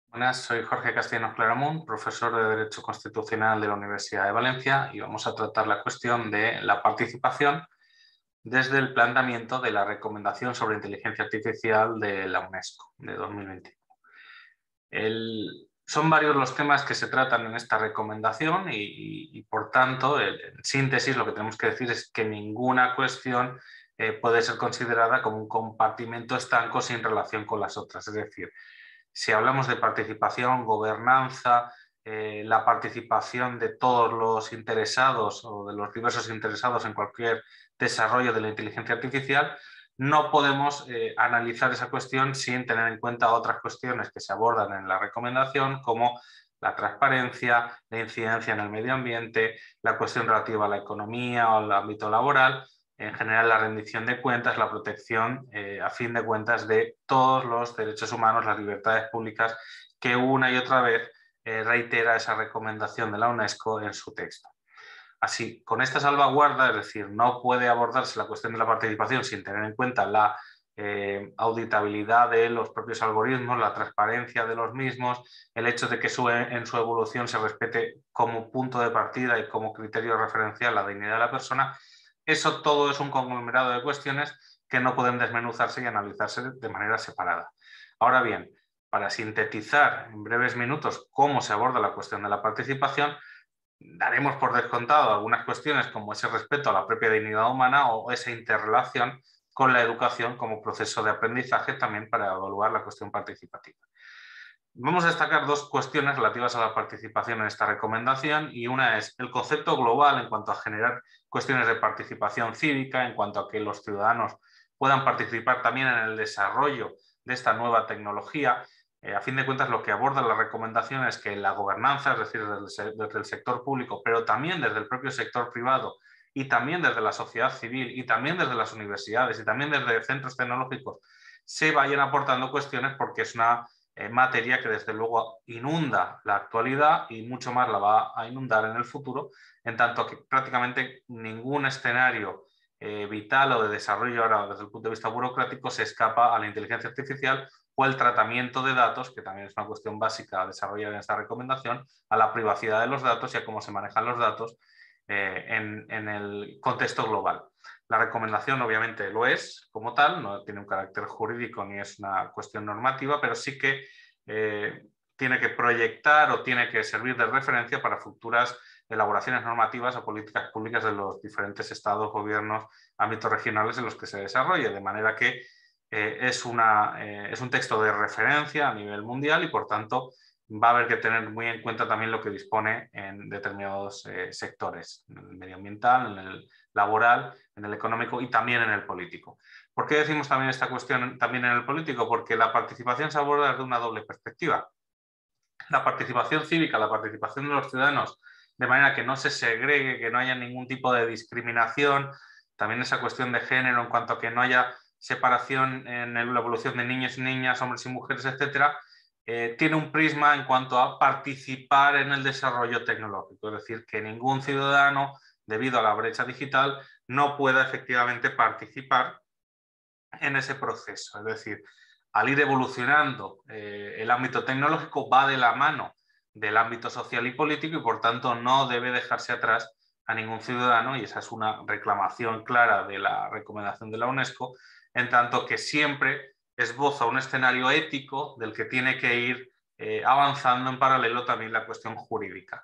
Buenas, soy Jorge Castellanos Claramunt, profesor de Derecho Constitucional de la Universidad de Valencia y vamos a tratar la cuestión de la participación desde el planteamiento de la Recomendación sobre Inteligencia Artificial de la UNESCO de 2021. Son varios los temas que se tratan en esta recomendación y, por tanto, en síntesis, lo que tenemos que decir es que ninguna cuestión puede ser considerada como un compartimento estanco sin relación con las otras. Es decir, si hablamos de participación, gobernanza, la participación de todos los interesados o de los diversos interesados en cualquier desarrollo de la inteligencia artificial, no podemos analizar esa cuestión sin tener en cuenta otras cuestiones que se abordan en la recomendación, como la transparencia, la incidencia en el medio ambiente, la cuestión relativa a la economía o al ámbito laboral, en general la rendición de cuentas, la protección, a fin de cuentas, de todos los derechos humanos, las libertades públicas, que una y otra vez reitera esa recomendación de la UNESCO en su texto. Así, con esta salvaguarda, es decir, no puede abordarse la cuestión de la participación sin tener en cuenta la auditabilidad de los propios algoritmos, la transparencia de los mismos, el hecho de que en su evolución se respete como punto de partida y como criterio referencial la dignidad de la persona. Eso todo es un conglomerado de cuestiones que no pueden desmenuzarse y analizarse de manera separada. Ahora bien, para sintetizar en breves minutos cómo se aborda la cuestión de la participación, daremos por descontado algunas cuestiones como ese respeto a la propia dignidad humana o esa interrelación con la educación como proceso de aprendizaje también para evaluar la cuestión participativa. Vamos a destacar dos cuestiones relativas a la participación en esta recomendación y una es el concepto global en cuanto a generar cuestiones de participación cívica, en cuanto a que los ciudadanos puedan participar también en el desarrollo de esta nueva tecnología. A fin de cuentas, lo que aborda la recomendación es que la gobernanza, es decir, desde el sector público, pero también desde el propio sector privado y también desde la sociedad civil y también desde las universidades y también desde centros tecnológicos, se vayan aportando cuestiones porque es una materia que desde luego inunda la actualidad y mucho más la va a inundar en el futuro, en tanto que prácticamente ningún escenario vital o de desarrollo ahora desde el punto de vista burocrático se escapa a la inteligencia artificial o el tratamiento de datos, que también es una cuestión básica a desarrollar en esta recomendación, a la privacidad de los datos y a cómo se manejan los datos en el contexto global. La recomendación obviamente lo es como tal, no tiene un carácter jurídico ni es una cuestión normativa, pero sí que tiene que proyectar o tiene que servir de referencia para futuras elaboraciones normativas o políticas públicas de los diferentes estados, gobiernos, ámbitos regionales en los que se desarrolle, de manera que es un texto de referencia a nivel mundial y, por tanto, va a haber que tener muy en cuenta también lo que dispone en determinados sectores, en el medioambiental, en el laboral, en el económico y también en el político. ¿Por qué decimos también esta cuestión también en el político? Porque la participación se aborda desde una doble perspectiva. La participación cívica, la participación de los ciudadanos, de manera que no se segregue, que no haya ningún tipo de discriminación, también esa cuestión de género en cuanto a que no haya separación en la evolución de niños y niñas, hombres y mujeres, etcétera, tiene un prisma en cuanto a participar en el desarrollo tecnológico, es decir, que ningún ciudadano, debido a la brecha digital, no pueda efectivamente participar en ese proceso. Es decir, al ir evolucionando el ámbito tecnológico va de la mano del ámbito social y político y, por tanto, no debe dejarse atrás a ningún ciudadano, y esa es una reclamación clara de la recomendación de la UNESCO, en tanto que siempre esboza un escenario ético del que tiene que ir avanzando en paralelo también la cuestión jurídica.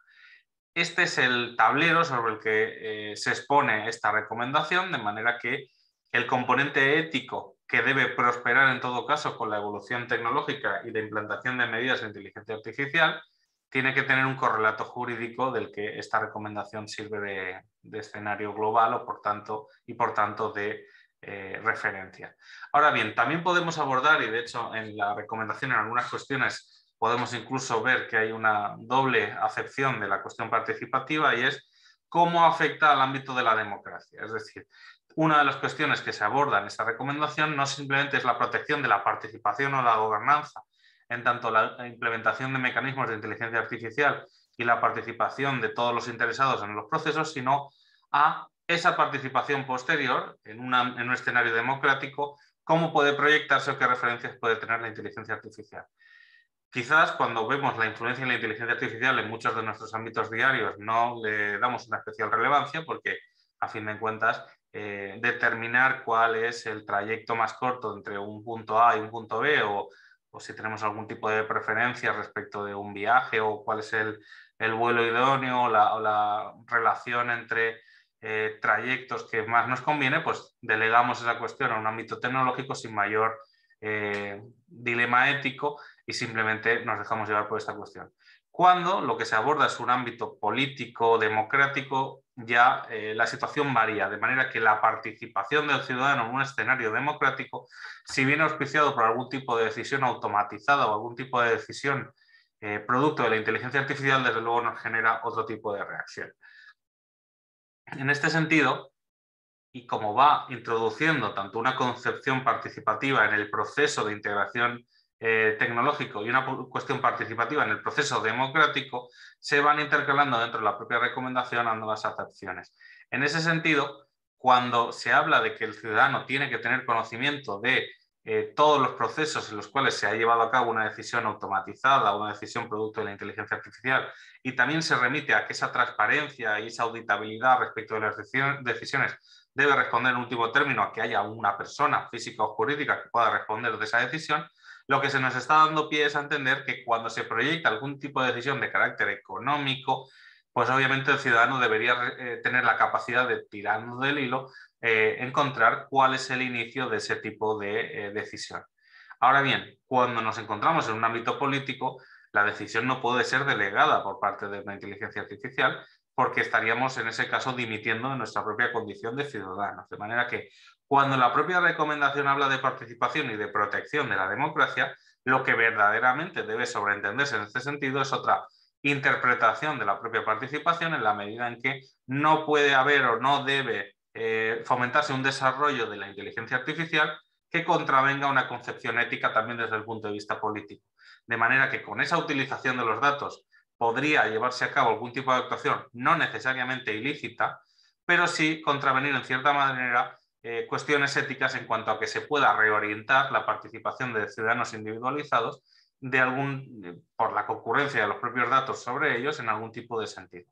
Este es el tablero sobre el que se expone esta recomendación, de manera que el componente ético, que debe prosperar en todo caso con la evolución tecnológica y la implantación de medidas de inteligencia artificial, tiene que tener un correlato jurídico del que esta recomendación sirve de escenario global o por tanto de referencia. Ahora bien, también podemos abordar, y de hecho en la recomendación en algunas cuestiones podemos incluso ver que hay una doble acepción de la cuestión participativa, y es cómo afecta al ámbito de la democracia. Es decir, una de las cuestiones que se aborda en esta recomendación no simplemente es la protección de la participación o la gobernanza, en tanto la implementación de mecanismos de inteligencia artificial y la participación de todos los interesados en los procesos, sino a esa participación posterior en un escenario democrático, cómo puede proyectarse o qué referencias puede tener la inteligencia artificial. Quizás cuando vemos la influencia de la inteligencia artificial en muchos de nuestros ámbitos diarios no le damos una especial relevancia porque, a fin de cuentas, determinar cuál es el trayecto más corto entre un punto A y un punto B o si tenemos algún tipo de preferencia respecto de un viaje o cuál es el vuelo idóneo o la relación entre trayectos que más nos conviene, pues delegamos esa cuestión a un ámbito tecnológico sin mayor dilema ético y simplemente nos dejamos llevar por esta cuestión. Cuando lo que se aborda es un ámbito político, democrático, ya la situación varía, de manera que la participación del ciudadano en un escenario democrático, si viene auspiciado por algún tipo de decisión automatizada o algún tipo de decisión producto de la inteligencia artificial, desde luego nos genera otro tipo de reacción. En este sentido, y como va introduciendo tanto una concepción participativa en el proceso de integración tecnológico y una cuestión participativa en el proceso democrático, se van intercalando dentro de la propia recomendación ambas acepciones. En ese sentido, cuando se habla de que el ciudadano tiene que tener conocimiento de todos los procesos en los cuales se ha llevado a cabo una decisión automatizada, una decisión producto de la inteligencia artificial, y también se remite a que esa transparencia y esa auditabilidad respecto de las decisiones debe responder en último término a que haya una persona física o jurídica que pueda responder de esa decisión, lo que se nos está dando pie es a entender que cuando se proyecta algún tipo de decisión de carácter económico, pues obviamente el ciudadano debería tener la capacidad de, tirando del hilo, encontrar cuál es el inicio de ese tipo de decisión. Ahora bien, cuando nos encontramos en un ámbito político, la decisión no puede ser delegada por parte de una inteligencia artificial, porque estaríamos en ese caso dimitiendo de nuestra propia condición de ciudadanos. De manera que cuando la propia recomendación habla de participación y de protección de la democracia, lo que verdaderamente debe sobreentenderse en este sentido es otra interpretación de la propia participación en la medida en que no puede haber o no debe fomentarse un desarrollo de la inteligencia artificial que contravenga una concepción ética también desde el punto de vista político. De manera que con esa utilización de los datos podría llevarse a cabo algún tipo de actuación no necesariamente ilícita, pero sí contravenir en cierta manera cuestiones éticas en cuanto a que se pueda reorientar la participación de ciudadanos individualizados por la concurrencia de los propios datos sobre ellos en algún tipo de sentido.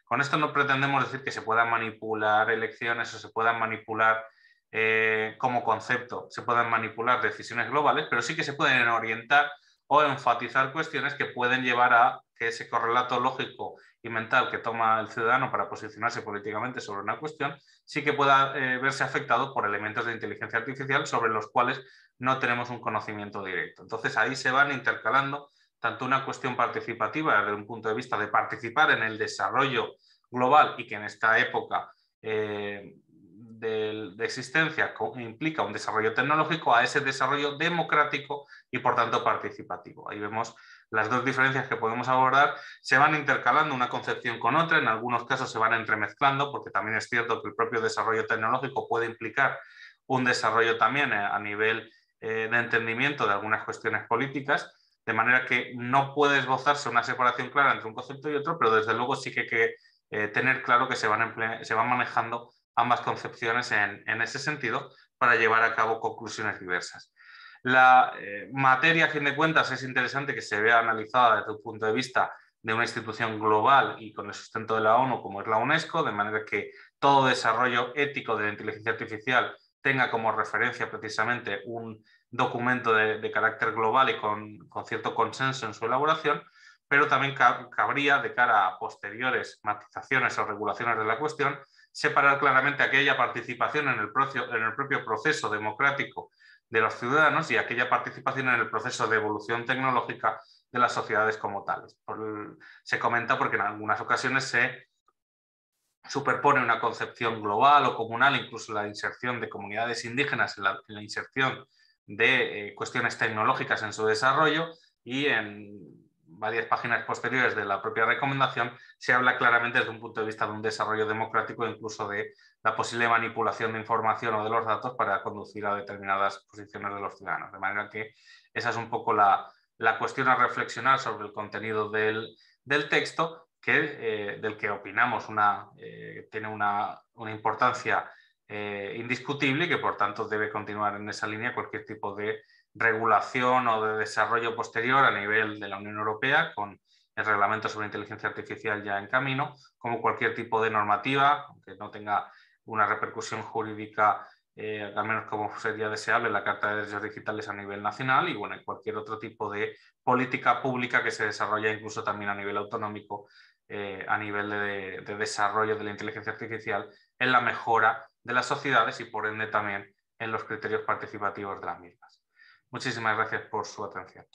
Con esto no pretendemos decir que se puedan manipular elecciones o se puedan manipular como concepto, se puedan manipular decisiones globales, pero sí que se pueden orientar o enfatizar cuestiones que pueden llevar a que ese correlato lógico y mental que toma el ciudadano para posicionarse políticamente sobre una cuestión sí que pueda verse afectado por elementos de inteligencia artificial sobre los cuales no tenemos un conocimiento directo. Entonces ahí se van intercalando tanto una cuestión participativa desde un punto de vista de participar en el desarrollo global y que en esta época de existencia implica un desarrollo tecnológico a ese desarrollo democrático y por tanto participativo. Ahí vemos las dos diferencias que podemos abordar, se van intercalando una concepción con otra, en algunos casos se van entremezclando porque también es cierto que el propio desarrollo tecnológico puede implicar un desarrollo también a nivel de entendimiento de algunas cuestiones políticas, de manera que no puede esbozarse una separación clara entre un concepto y otro, pero desde luego sí que hay que tener claro que se van manejando ambas concepciones en ese sentido para llevar a cabo conclusiones diversas. La materia, a fin de cuentas, es interesante que se vea analizada desde un punto de vista de una institución global y con el sustento de la ONU, como es la UNESCO, de manera que todo desarrollo ético de la inteligencia artificial tenga como referencia precisamente un documento de carácter global y con cierto consenso en su elaboración, pero también cabría, de cara a posteriores matizaciones o regulaciones de la cuestión, separar claramente aquella participación en el propio proceso democrático de los ciudadanos y aquella participación en el proceso de evolución tecnológica de las sociedades como tales. Se comenta porque en algunas ocasiones se superpone una concepción global o comunal, incluso la inserción de comunidades indígenas en la inserción de cuestiones tecnológicas en su desarrollo, y en varias páginas posteriores de la propia recomendación se habla claramente desde un punto de vista de un desarrollo democrático e incluso de la posible manipulación de información o de los datos para conducir a determinadas posiciones de los ciudadanos. De manera que esa es un poco la cuestión a reflexionar sobre el contenido del texto, del que opinamos tiene una importancia indiscutible y que por tanto debe continuar en esa línea cualquier tipo de regulación o de desarrollo posterior a nivel de la Unión Europea, con el reglamento sobre inteligencia artificial ya en camino, como cualquier tipo de normativa, aunque no tenga una repercusión jurídica, al menos como sería deseable, la Carta de Derechos Digitales a nivel nacional y bueno, cualquier otro tipo de política pública que se desarrolla incluso también a nivel autonómico, a nivel de desarrollo de la inteligencia artificial, en la mejora de las sociedades y por ende también en los criterios participativos de las mismas. Muchísimas gracias por su atención.